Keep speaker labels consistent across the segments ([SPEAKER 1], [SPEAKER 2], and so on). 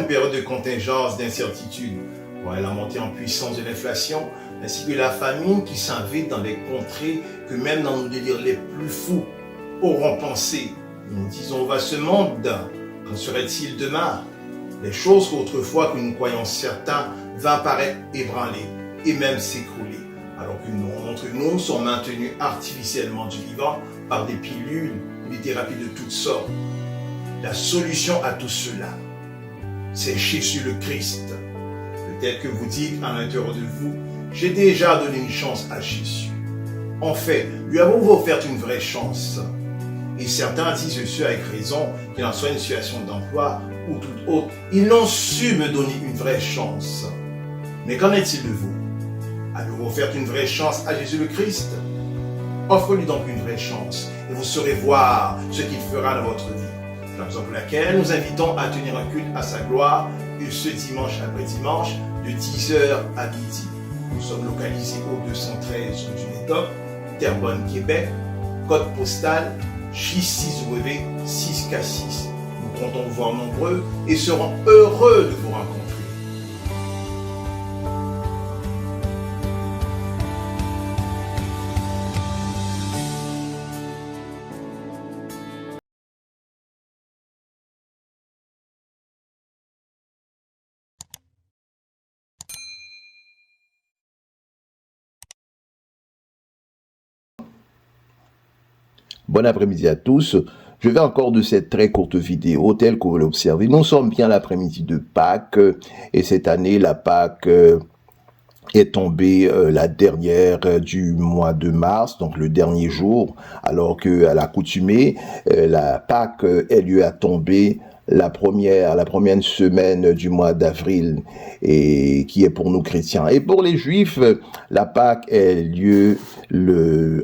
[SPEAKER 1] une période de contingence, d'incertitude. Ouais, la montée en puissance de l'inflation, ainsi que la famine qui s'invite dans des contrées que même dans nos délires les plus fous auront pensé. Nous disons, va ce monde, qu'en serait-il demain? Les choses qu'autrefois que nous croyons certains va paraître ébranlées et même s'écrouler, alors que nous, d'entre nous sont maintenus artificiellement du vivant par des pilules ou des thérapies de toutes sortes. La solution à tout cela, c'est Jésus le Christ. Peut-être que vous dites à l'intérieur de vous, j'ai déjà donné une chance à Jésus. En fait, lui avons-vous offert une vraie chance? Et certains disent ceux avec raison, qu'il en soit une situation d'emploi ou toute autre, ils n'ont su me donner une vraie chance. Mais qu'en est-il de vous? Avez-vous offert une vraie chance à Jésus le Christ? Offre-lui donc une vraie chance et vous saurez voir ce qu'il fera dans votre vie. C'est la raison pour laquelle nous invitons à tenir un culte à sa gloire et ce dimanche après dimanche de 10h à midi. Nous sommes localisés au 213 rue du Médoc, Terrebonne, Québec, code postal J6W 6K6. Nous comptons vous voir nombreux et serons heureux de vous rencontrer.
[SPEAKER 2] Bon après-midi à tous. Je vais encore de cette très courte vidéo telle que vous l'observez. Nous sommes bien l'après-midi de Pâques et cette année la Pâques est tombée la dernière du mois de mars, donc le dernier jour, alors que à l'accoutumée, la Pâques est lieu à tomber la première semaine du mois d'avril et qui est pour nous chrétiens. Et pour les juifs, la Pâques est lieu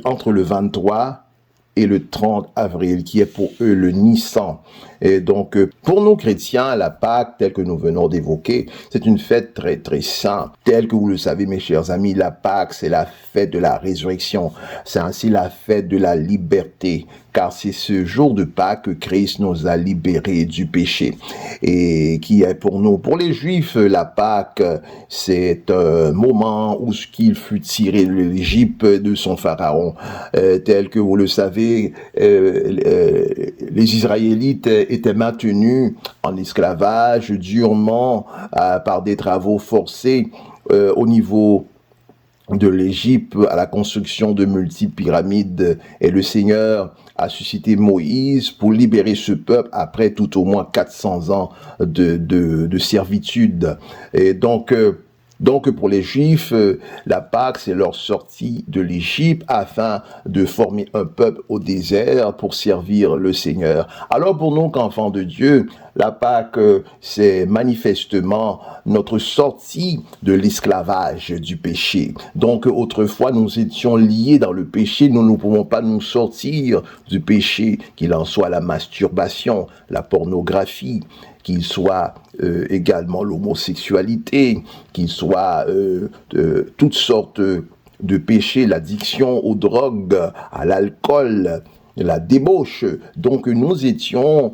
[SPEAKER 2] entre le 23 et le 30 avril, qui est pour eux le Nissan. Et donc, pour nous chrétiens, la Pâques, telle que nous venons d'évoquer, c'est une fête très, très sainte. Telle que vous le savez, mes chers amis, la Pâques, c'est la fête de la résurrection. C'est ainsi la fête de la liberté, car c'est ce jour de Pâques que Christ nous a libérés du péché. Et qui est pour nous, pour les Juifs, la Pâques, c'est un moment où ce qu'il fut tiré de l'Égypte de son pharaon. Tel que vous le savez, les Israélites étaient maintenus en esclavage durement par des travaux forcés au niveau de l'Égypte à la construction de multiples pyramides, et le Seigneur a suscité Moïse pour libérer ce peuple après tout au moins 400 ans de servitude. Et donc pour les Juifs, la Pâque, c'est leur sortie de l'Égypte afin de former un peuple au désert pour servir le Seigneur. Alors pour nous, qu'enfants de Dieu, la Pâque, c'est manifestement notre sortie de l'esclavage du péché. Donc autrefois, nous étions liés dans le péché, nous ne pouvons pas nous sortir du péché, qu'il en soit la masturbation, la pornographie, qu'il soit également l'homosexualité, qu'il soit toutes sortes de péchés, l'addiction aux drogues, à l'alcool, la débauche. Donc nous étions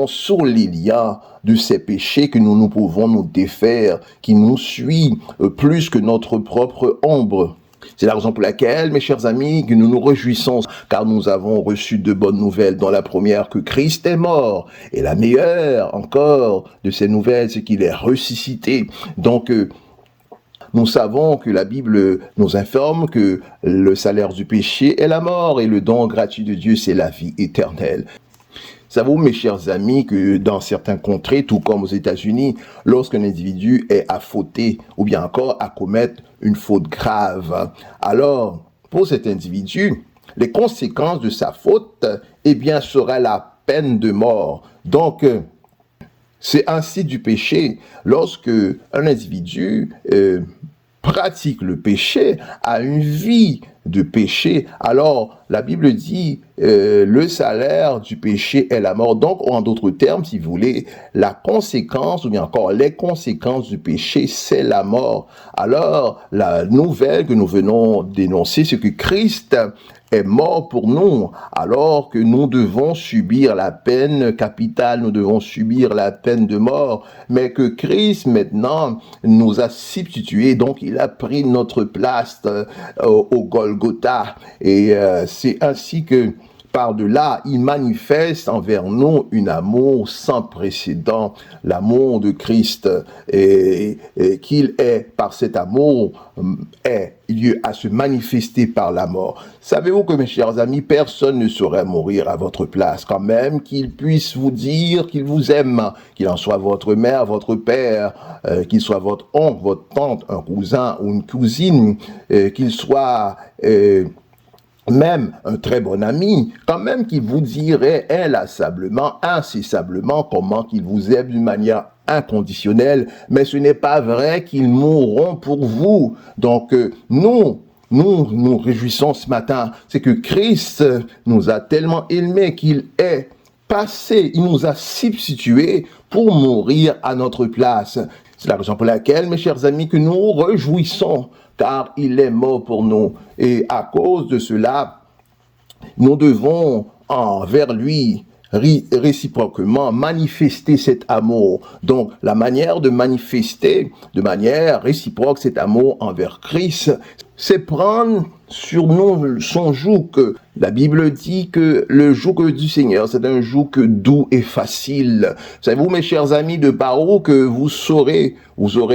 [SPEAKER 2] sous les liens de ces péchés que nous ne pouvons nous défaire, qui nous suit plus que notre propre ombre. C'est la raison pour laquelle, mes chers amis, que nous nous réjouissons, car nous avons reçu de bonnes nouvelles, dont la première que Christ est mort, et la meilleure encore de ces nouvelles, c'est qu'il est ressuscité. Donc, nous savons que la Bible nous informe que le salaire du péché est la mort, et le don gratuit de Dieu, c'est la vie éternelle. Savez-vous, mes chers amis, que dans certains contrées, tout comme aux États-Unis, lorsqu'un individu est à fauter ou bien encore à commettre une faute grave, alors pour cet individu, les conséquences de sa faute, eh bien, sera la peine de mort. Donc, c'est ainsi du péché lorsque un individu pratique le péché, a une vie de péché, alors la Bible dit le salaire du péché est la mort. Donc, en d'autres termes, si vous voulez, la conséquence, ou bien encore les conséquences du péché, c'est la mort. Alors, la nouvelle que nous venons d'énoncer, c'est que Christ est mort pour nous, alors que nous devons subir la peine capitale, nous devons subir la peine de mort, mais que Christ maintenant nous a substitués, donc il a pris notre place au Golgotha, et c'est ainsi que par-delà, il manifeste envers nous un amour sans précédent, l'amour de Christ, et qu'il est, par cet amour, est lieu à se manifester par la mort. Savez-vous que, mes chers amis, personne ne saurait mourir à votre place, quand même qu'il puisse vous dire qu'il vous aime, qu'il en soit votre mère, votre père, qu'il soit votre oncle, votre tante, un cousin ou une cousine, qu'il soit même un très bon ami, quand même qu'il vous dirait inlassablement, incessablement comment qu'il vous aime d'une manière inconditionnelle, mais ce n'est pas vrai qu'ils mourront pour vous. Donc nous réjouissons ce matin, c'est que Christ nous a tellement aimés qu'il est passé, il nous a substitués pour mourir à notre place. C'est la raison pour laquelle, mes chers amis, que nous réjouissons, car il est mort pour nous. Et à cause de cela, nous devons envers lui réciproquement manifester cet amour. Donc, la manière de manifester de manière réciproque cet amour envers Christ, c'est prendre sur nous son joug. La Bible dit que le joug du Seigneur, c'est un joug doux et facile. Savez-vous, mes chers amis, de par où que vous aurez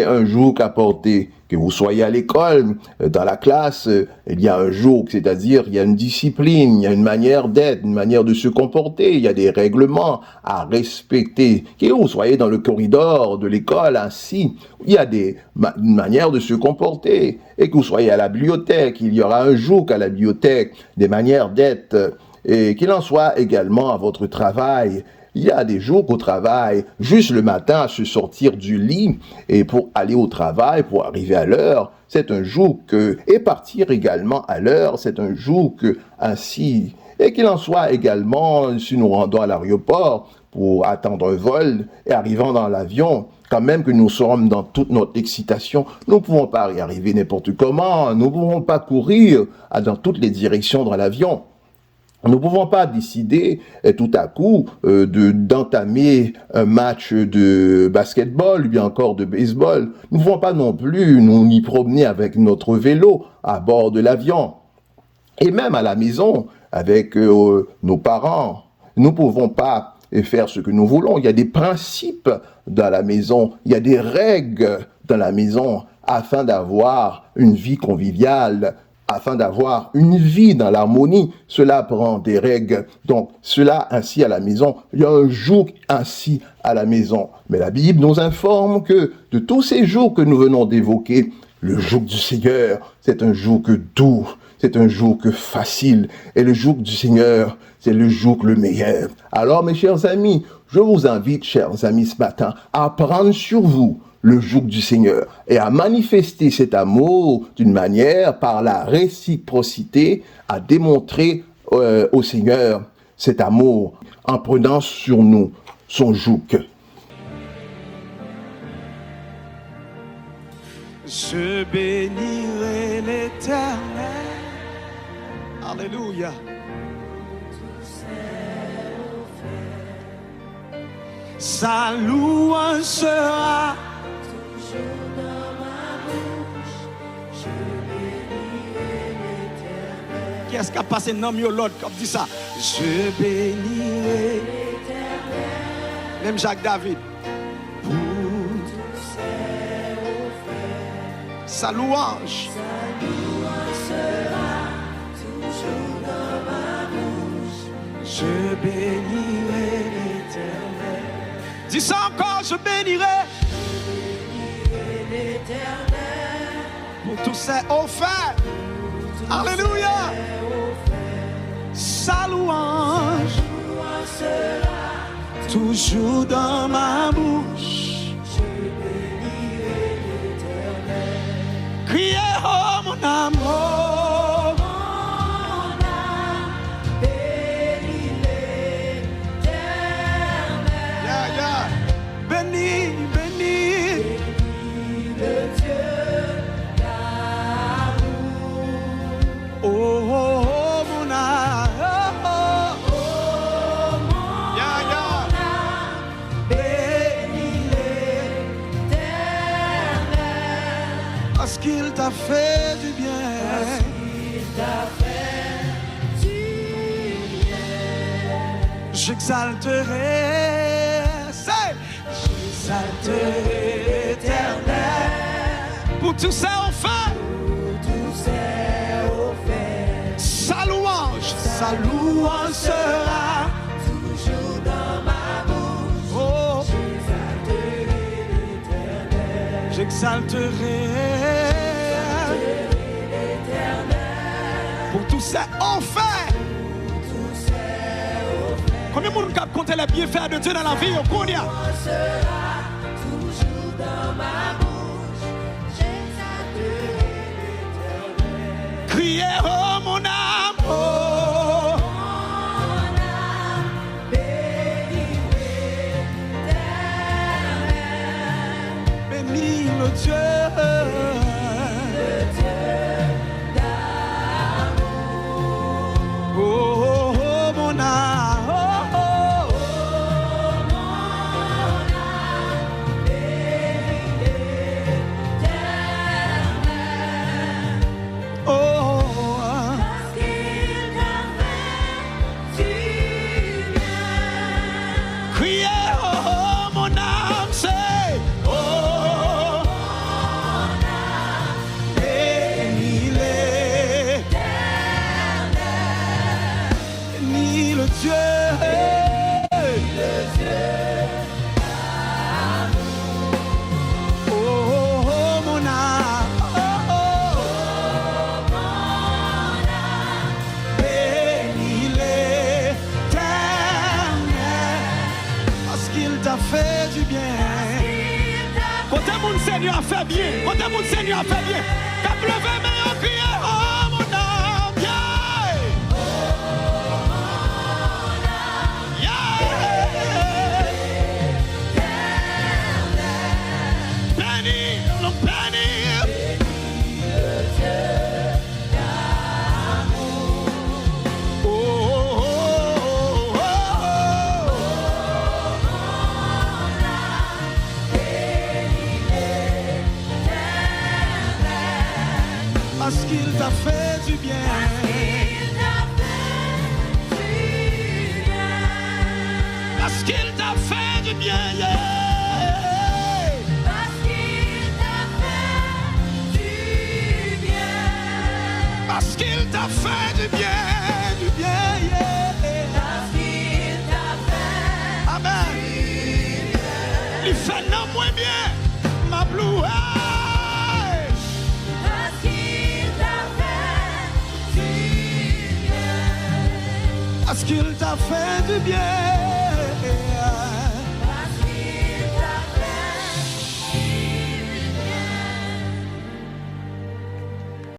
[SPEAKER 2] un joug à porter. Que vous soyez à l'école, dans la classe, il y a un joug, c'est-à-dire il y a une discipline, il y a une manière d'être, une manière de se comporter, il y a des règlements à respecter. Que vous soyez dans le corridor de l'école, ainsi, il y a une manière de se comporter. Et que vous soyez à la bibliothèque, il y aura un joug à la bibliothèque, des manières d'être, et qu'il en soit également à votre travail. Il y a des jours au travail, juste le matin, à se sortir du lit et pour aller au travail, pour arriver à l'heure, c'est un jour et partir également à l'heure, c'est un jour ainsi. Et qu'il en soit également, si nous rendons à l'aéroport pour attendre un vol et arrivant dans l'avion, quand même que nous sommes dans toute notre excitation, nous ne pouvons pas y arriver n'importe comment, nous ne pouvons pas courir dans toutes les directions dans l'avion. Nous ne pouvons pas décider tout à coup d'entamer un match de basketball ou bien encore de baseball. Nous ne pouvons pas non plus nous y promener avec notre vélo à bord de l'avion. Et même à la maison, avec nos parents, nous ne pouvons pas faire ce que nous voulons. Il y a des principes dans la maison, il y a des règles dans la maison afin d'avoir une vie conviviale, afin d'avoir une vie dans l'harmonie. Cela prend des règles. Donc, cela ainsi à la maison. Il y a un joug ainsi à la maison. Mais la Bible nous informe que de tous ces jours que nous venons d'évoquer, le joug du Seigneur, c'est un joug doux, c'est un joug facile. Et le joug du Seigneur, c'est le joug le meilleur. Alors, mes chers amis, je vous invite, chers amis, ce matin, à prendre sur vous le joug du Seigneur et à manifester cet amour d'une manière par la réciprocité, à démontrer au Seigneur cet amour en prenant sur nous son joug.
[SPEAKER 3] Je bénirai l'Éternel. Alléluia. Sa louange sera toujours dans ma bouche. Je bénirai l'Éternel. Qui est-ce qui a passé nom yo l'autre comme dit ça? Je bénirai l'Éternel. Même Jacques David. Pour tous ses offerts. Sa louange sera toujours dans ma bouche. Je bénirai l'Éternel. Dis ça encore, je bénirai l'Éternel pour tous ses offerts. Alléluia. Sa louange sera toujours dans ma bouche. Je bénirai l'Éternel. Criez, oh mon amour, qu'il t'a fait du bien.
[SPEAKER 4] Parce qu'il t'a fait du bien.
[SPEAKER 3] J'exalterai, j'exalterai l'Éternel. Pour tous ses offerts.
[SPEAKER 4] Pour tous ses offerts.
[SPEAKER 3] Sa louange sera
[SPEAKER 4] toujours dans ma bouche.
[SPEAKER 3] Oh,
[SPEAKER 4] J'exalterai l'Éternel.
[SPEAKER 3] pour tous ses offerts. Combien de monde compte les bienfaits de Dieu dans la vie?
[SPEAKER 4] Sera toujours dans ma bouche. J'exalterai l'Éternel.
[SPEAKER 3] Criez, oh mon âme, oh.
[SPEAKER 4] Mon âme bénit l'Éternel.
[SPEAKER 3] Bénis le Dieu.
[SPEAKER 4] Le Dieu d'amour.
[SPEAKER 3] Oh, oh, oh, mon âme, oh, oh, oh.
[SPEAKER 4] Mon âme bénit l'Éternel.
[SPEAKER 3] Oh, oh,
[SPEAKER 4] Parce qu'il t'a fait du bien.
[SPEAKER 3] criez, oh, oh, mon âme, c'est oh, bénis l'Éternel, bénis le Dieu, oh, oh, oh, mon âme, oh, oh, bénis l'Éternel, parce qu'il t'a fait du bien. Quand mon Seigneur a fait bien, quand mon Seigneur a fait bien, t'as pleuvé mais on crié, oh mon âme, yeah, yeah, bénis, le bénis, oh, oh, oh, oh, parce qu'il t'a fait du bien. Parce qu'il t'a fait du bien, yeah.
[SPEAKER 4] Parce qu'il t'a fait du bien.
[SPEAKER 3] Parce qu'il t'a fait du bien, yeah.
[SPEAKER 4] Parce qu'il t'a fait
[SPEAKER 3] Amen. Il fait non moins bien, ma blue.
[SPEAKER 4] Parce qu'il t'a fait du bien.
[SPEAKER 3] Parce qu'il t'a fait du bien.